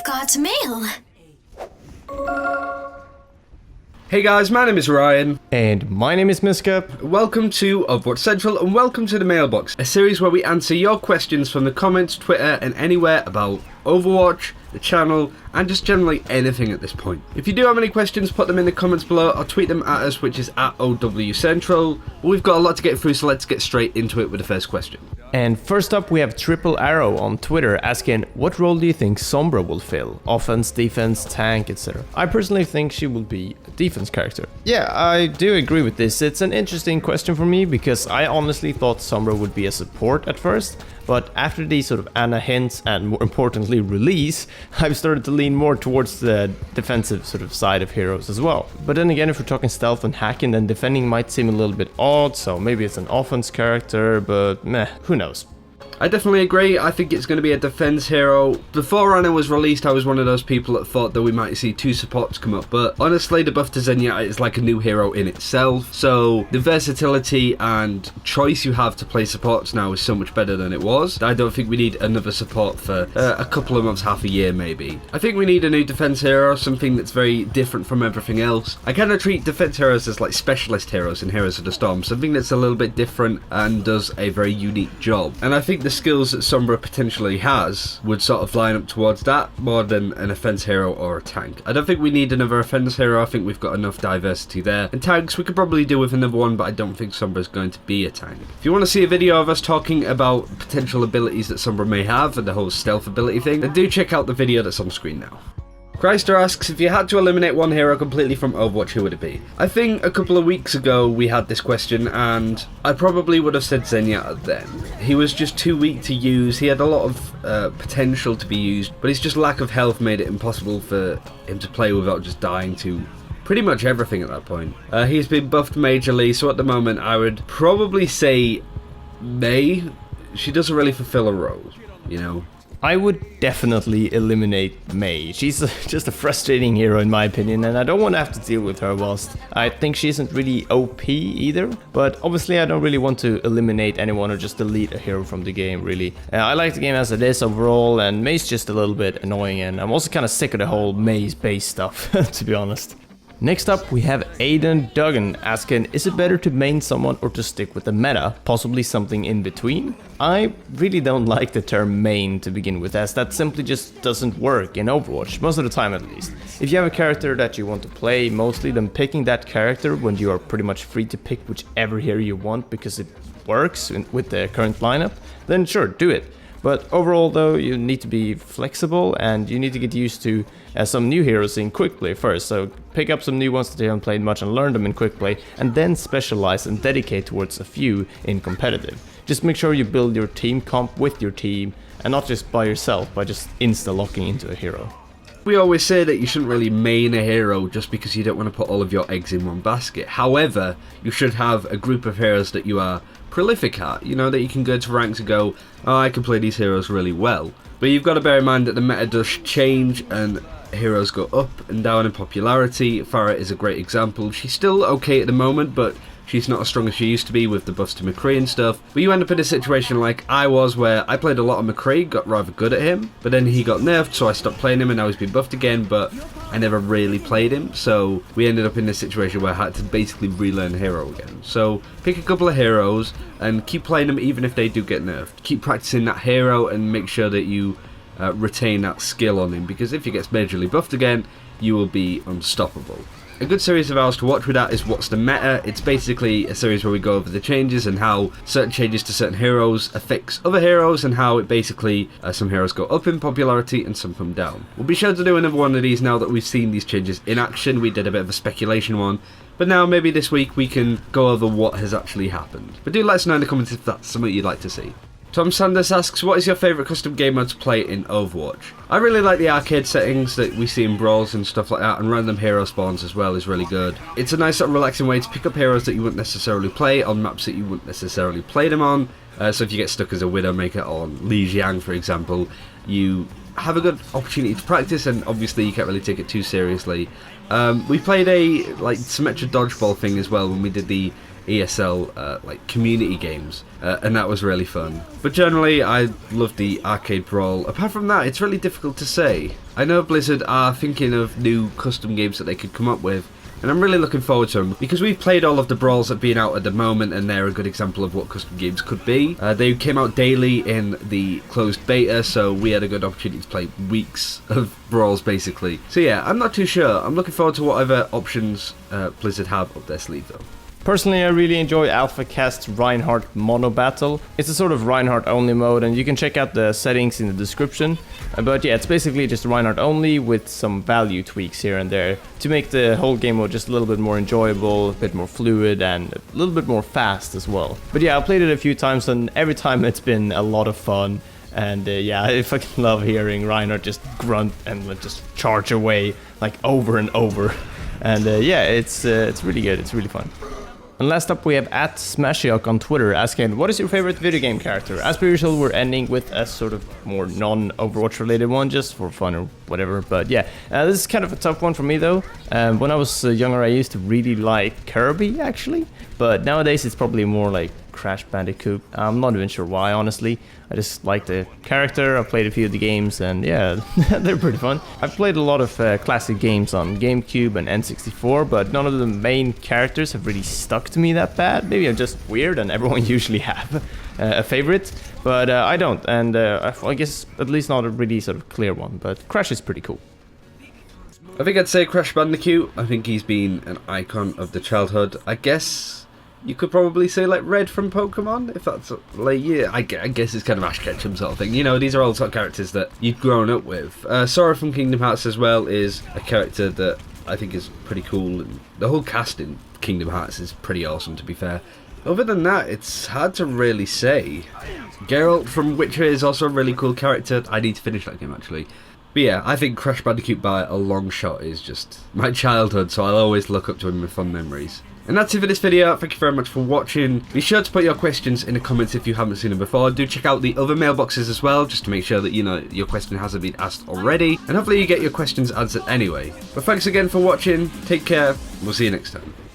got mail. Hey guys, my name is Ryan. And my name is Miska. Welcome to Overwatch Central and welcome to the Mailbox, a series where we answer your questions from the comments, Twitter and anywhere about Overwatch, the channel, and just generally anything at this point. If you do have any questions, put them in the comments below or tweet them at us, which is at OW Central. But we've got a lot to get through, so let's get straight into it with the first question. And first up we have Triple Arrow on Twitter asking, what role do you think Sombra will fill? Offense, defense, tank, etc. I personally think she will be a defense character. Yeah, I do agree with this. It's an interesting question for me because I honestly thought Sombra would be a support at first. But after these sort of Ana hints and more importantly release, I've started to lean more towards the defensive sort of side of heroes as well. But then again, if we're talking stealth and hacking, then defending might seem a little bit odd, so maybe it's an offense character, but meh, who knows. I definitely agree. I think it's going to be a defense hero. Before Ana was released, I was one of those people that thought that we might see two supports come up, but honestly, the buff to Zenyatta is like a new hero in itself, so the versatility and choice you have to play supports now is so much better than it was. I don't think we need another support for a couple of months, half a year maybe. I think we need a new defense hero, something that's very different from everything else. I kind of treat defense heroes as like specialist heroes in Heroes of the Storm, something that's a little bit different and does a very unique job. And I think the skills that Sombra potentially has would sort of line up towards that more than an offense hero or a tank. I don't think we need another offense hero. I think we've got enough diversity there. And tanks we could probably do with another one, but I don't think Sombra is going to be a tank. If you want to see a video of us talking about potential abilities that Sombra may have and the whole stealth ability thing, then do check out the video that's on screen now. Chrysler asks, if you had to eliminate one hero completely from Overwatch, who would it be? I think a couple of weeks ago we had this question and I probably would have said Zenyatta then. He was just too weak to use, he had a lot of potential to be used, but his just lack of health made it impossible for him to play without just dying to pretty much everything at that point. He's been buffed majorly, so at the moment I would probably say Mei. She doesn't really fulfill a role, you know. I would definitely eliminate Mei. She's just a frustrating hero in my opinion, and I don't want to have to deal with her whilst I think she isn't really OP either. But obviously I don't really want to eliminate anyone or just delete a hero from the game really. I like the game as it is overall, and Mei's just a little bit annoying, and I'm also kind of sick of the whole Mei's base stuff, to be honest. Next up we have Aiden Duggan asking, is it better to main someone or to stick with the meta, possibly something in between? I really don't like the term main to begin with, as that simply just doesn't work in Overwatch, most of the time at least. If you have a character that you want to play mostly, then picking that character when you are pretty much free to pick whichever hero you want because it works with the current lineup, then sure, do it. But overall though, you need to be flexible and you need to get used to some new heroes in quick play first. So pick up some new ones that you haven't played much and learn them in quick play, and then specialize and dedicate towards a few in competitive. Just make sure you build your team comp with your team and not just by yourself by just insta-locking into a hero. We always say that you shouldn't really main a hero just because you don't want to put all of your eggs in one basket. However, you should have a group of heroes that you are prolific at, you know, that you can go to ranks and go, oh, I can play these heroes really well. But you've got to bear in mind that the meta does change and heroes go up and down in popularity. Farah is a great example. She's still okay at the moment, but she's not as strong as she used to be with the buffs to McCree and stuff. But you end up in a situation like I was, where I played a lot of McCree, got rather good at him, but then he got nerfed, so I stopped playing him and now he's been buffed again, but I never really played him. So we ended up in this situation where I had to basically relearn hero again. So pick a couple of heroes and keep playing them even if they do get nerfed. Keep practicing that hero and make sure that you retain that skill on him, because if he gets majorly buffed again, you will be unstoppable. A good series of ours to watch with that is What's the Meta. It's basically a series where we go over the changes and how certain changes to certain heroes affects other heroes, and how it basically some heroes go up in popularity and some come down. We'll be sure to do another one of these now that we've seen these changes in action. We did a bit of a speculation one, but now maybe this week we can go over what has actually happened. But do let us know in the comments if that's something you'd like to see. Tom Sanders asks, what is your favourite custom game mode to play in Overwatch? I really like the arcade settings that we see in Brawls and stuff like that, and random hero spawns as well is really good. It's a nice sort of relaxing way to pick up heroes that you wouldn't necessarily play on maps that you wouldn't necessarily play them on. So if you get stuck as a Widowmaker on Li Jiang, for example, you have a good opportunity to practice, and obviously you can't really take it too seriously. We played a Symmetra dodgeball thing as well when we did the ESL like community games, and that was really fun. But generally, I love the arcade brawl. Apart from that, it's really difficult to say. I know Blizzard are thinking of new custom games that they could come up with, and I'm really looking forward to them, because we've played all of the brawls that are being out at the moment, and they're a good example of what custom games could be. They came out daily in the closed beta, so we had a good opportunity to play weeks of brawls basically. So yeah, I'm not too sure. I'm looking forward to whatever options Blizzard have up their sleeve though. Personally, I really enjoy AlphaCast's Reinhardt Mono Battle. It's a sort of Reinhardt only mode, and you can check out the settings in the description. But yeah, it's basically just Reinhardt only with some value tweaks here and there to make the whole game mode just a little bit more enjoyable, a bit more fluid, and a little bit more fast as well. But yeah, I played it a few times, and every time it's been a lot of fun. And yeah, I fucking love hearing Reinhardt just grunt and just charge away like over and over. And yeah, it's really good. It's really fun. And last up we have @Smashiok on Twitter asking, what is your favorite video game character? As per usual, we're ending with a sort of more non-Overwatch related one, just for fun or whatever. But yeah, this is kind of a tough one for me though. When I was younger, I used to really like Kirby actually, but nowadays it's probably more like Crash Bandicoot. I'm not even sure why, honestly. I just like the character. I've played a few of the games, and yeah, they're pretty fun. I've played a lot of classic games on GameCube and N64, but none of the main characters have really stuck to me that bad. Maybe I'm just weird, and everyone usually have a favorite, but I don't, and I guess at least not a really sort of clear one, but Crash is pretty cool. I think I'd say Crash Bandicoot. I think he's been an icon of the childhood. I guess you could probably say like Red from Pokemon, if that's like, yeah, I guess it's kind of Ash Ketchum sort of thing. You know, these are all sort of characters that you've grown up with. Sora from Kingdom Hearts as well is a character that I think is pretty cool, and the whole cast in Kingdom Hearts is pretty awesome, to be fair. Other than that, it's hard to really say. Geralt from Witcher is also a really cool character. I need to finish that game actually. But yeah, I think Crash Bandicoot by a long shot is just my childhood, so I'll always look up to him with fond memories. And that's it for this video. Thank you very much for watching. Be sure to put your questions in the comments if you haven't seen them before. Do check out the other mailboxes as well, just to make sure that, you know, your question hasn't been asked already. And hopefully you get your questions answered anyway. But thanks again for watching. Take care. We'll see you next time.